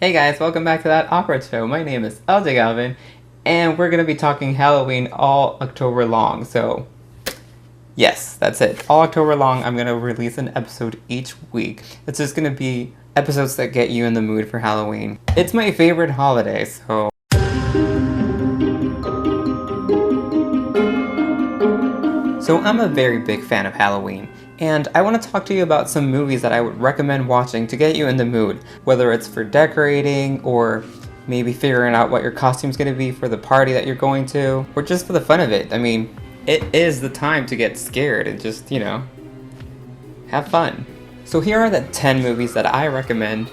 Hey guys, welcome back to That Awkward Show. My name is LJ Galvin, and we're going to be talking Halloween all October long. So, yes, that's it. All October long, I'm going to release an episode each week. It's just going to be episodes that get you in the mood for Halloween. It's my favorite holiday, so... So I'm a very big fan of Halloween, and I want to talk to you about some movies that I would recommend watching to get you in the mood, whether it's for decorating, or maybe figuring out what your costume's going to be for the party that you're going to, or just for the fun of it. I mean, it is the time to get scared and just, have fun. So here are the 10 movies that I recommend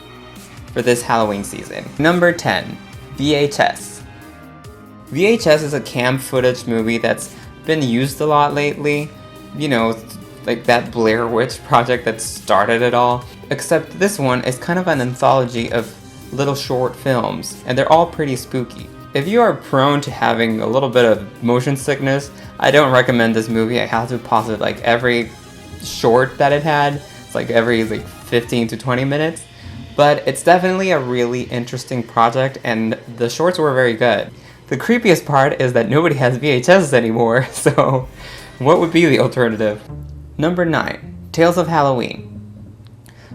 for this Halloween season. Number 10, VHS. VHS is a cam footage movie that's been used a lot lately, like that Blair Witch Project that started it all, except this one is kind of an anthology of little short films, and they're all pretty spooky. If you are prone to having a little bit of motion sickness, I don't recommend this movie. I have to pause it like every short that it had. It's like every 15 to 20 minutes, but it's definitely a really interesting project, and the shorts were very good. The creepiest part is that nobody has VHS anymore, so what would be the alternative? Number 9, Tales of Halloween.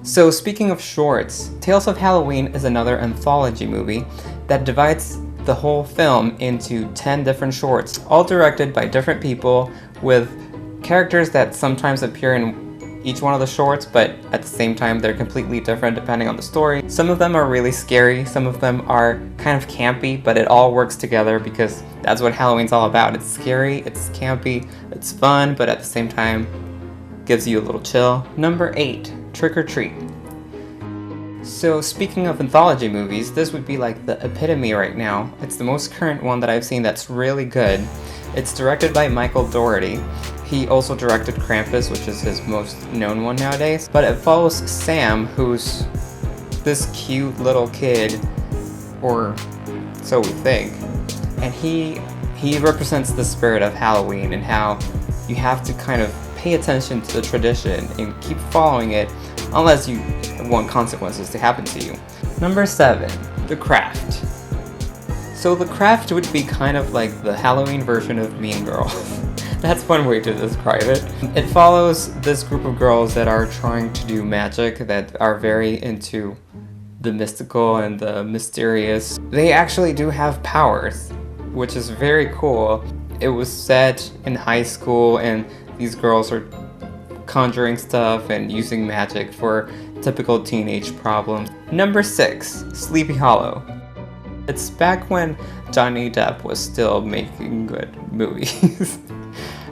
So speaking of shorts, Tales of Halloween is another anthology movie that divides the whole film into 10 different shorts, all directed by different people with characters that sometimes appear in each one of the shorts, but at the same time they're completely different depending on the story. Some of them are really scary, some of them are kind of campy, but it all works together because that's what Halloween's all about. It's scary, it's campy, it's fun, but at the same time gives you a little chill. Number 8, Trick or Treat. So speaking of anthology movies, this would be like the epitome right now. It's the most current one that I've seen that's really good. It's directed by Michael Dougherty. He also directed Krampus, which is his most known one nowadays. But it follows Sam, who's this cute little kid, or so we think. And he represents the spirit of Halloween and how you have to kind of pay attention to the tradition and keep following it unless you want consequences to happen to you. Number 7, The Craft. So The Craft would be kind of like the Halloween version of Mean Girls. That's one way to describe it. It follows this group of girls that are trying to do magic, that are very into the mystical and the mysterious. They actually do have powers, which is very cool. It was set in high school, and these girls are conjuring stuff and using magic for typical teenage problems. Number 6, Sleepy Hollow. It's back when Johnny Depp was still making good movies.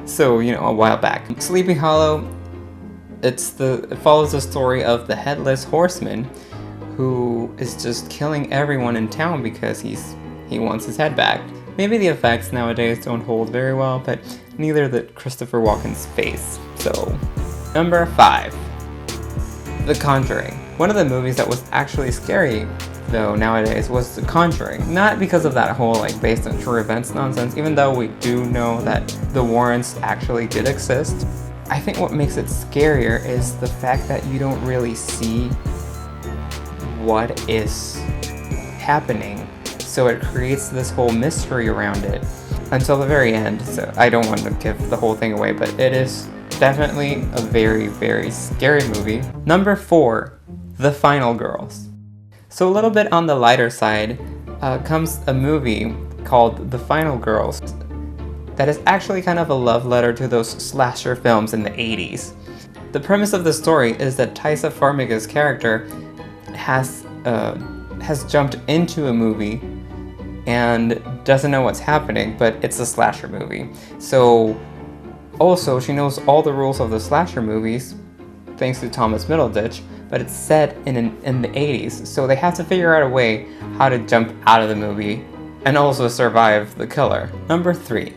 So, a while back. Sleepy Hollow, it follows the story of the Headless Horseman, who is just killing everyone in town because he wants his head back. Maybe the effects nowadays don't hold very well, but neither did Christopher Walken's face. So, number 5, The Conjuring. One of the movies that was actually scary, though, nowadays was The Conjuring. Not because of that whole based on true events nonsense, even though we do know that the Warrens actually did exist. I think what makes it scarier is the fact that you don't really see what is happening. So it creates this whole mystery around it until the very end. So I don't want to give the whole thing away, but it is definitely a very, very scary movie. Number 4, The Final Girls. So a little bit on the lighter side comes a movie called The Final Girls that is actually kind of a love letter to those slasher films in the 80s. The premise of the story is that Taissa Farmiga's character has jumped into a movie and doesn't know what's happening, but it's a slasher movie. So also she knows all the rules of the slasher movies thanks to Thomas Middleditch, but it's set in the 80s, so they have to figure out a way how to jump out of the movie and also survive the killer. Number 3,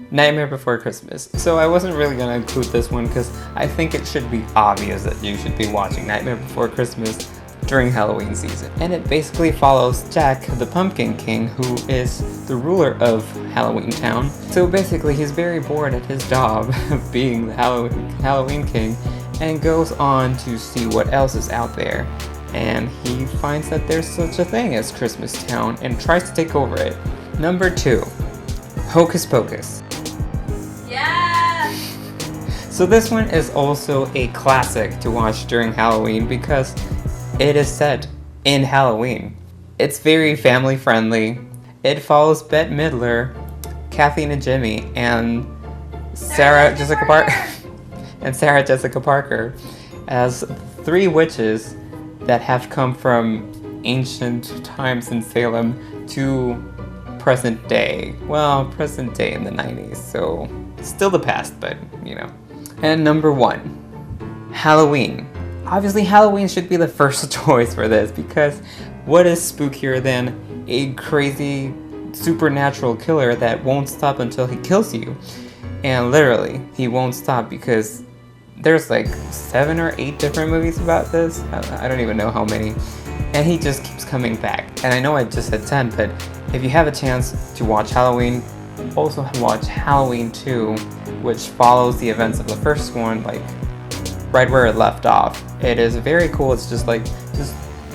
Nightmare Before Christmas. So I wasn't really going to include this one because I think it should be obvious that you should be watching Nightmare Before Christmas during Halloween season. And it basically follows Jack, the Pumpkin King, who is the ruler of Halloween Town. So basically he's very bored at his job of being the Halloween King and goes on to see what else is out there. and he finds that there's such a thing as Christmas Town and tries to take over it. Number 2, Hocus Pocus. Yeah! So this one is also a classic to watch during Halloween because it is set in Halloween. It's very family friendly. It follows Bette Midler, Kathleen and Jimmy, and Sarah Jessica Parker as 3 witches that have come from ancient times in Salem to present day. Well, present day in the 90s, so still the past, but you know. And number 1, Halloween. Obviously, Halloween should be the first choice for this because what is spookier than a crazy supernatural killer that won't stop until he kills you? And literally, he won't stop because there's like 7 or 8 different movies about this. I don't even know how many. And he just keeps coming back. And I know I just said 10, but if you have a chance to watch Halloween, also watch Halloween 2, which follows the events of the first one, like right where it left off. It is very cool. It's just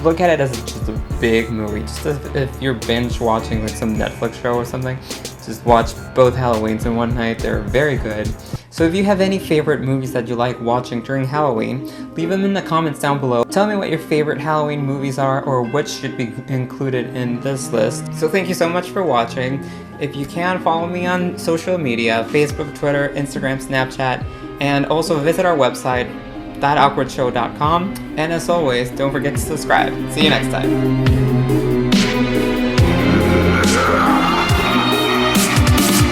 look at it as just a big movie. Just if you're binge watching like some Netflix show or something, just watch both Halloweens in one night. They're very good. So if you have any favorite movies that you like watching during Halloween, leave them in the comments down below. Tell me what your favorite Halloween movies are or which should be included in this list. So thank you so much for watching. If you can, follow me on social media, Facebook, Twitter, Instagram, Snapchat, and also visit our website, thatawkwardshow.com. And as always, don't forget to subscribe. See you next time.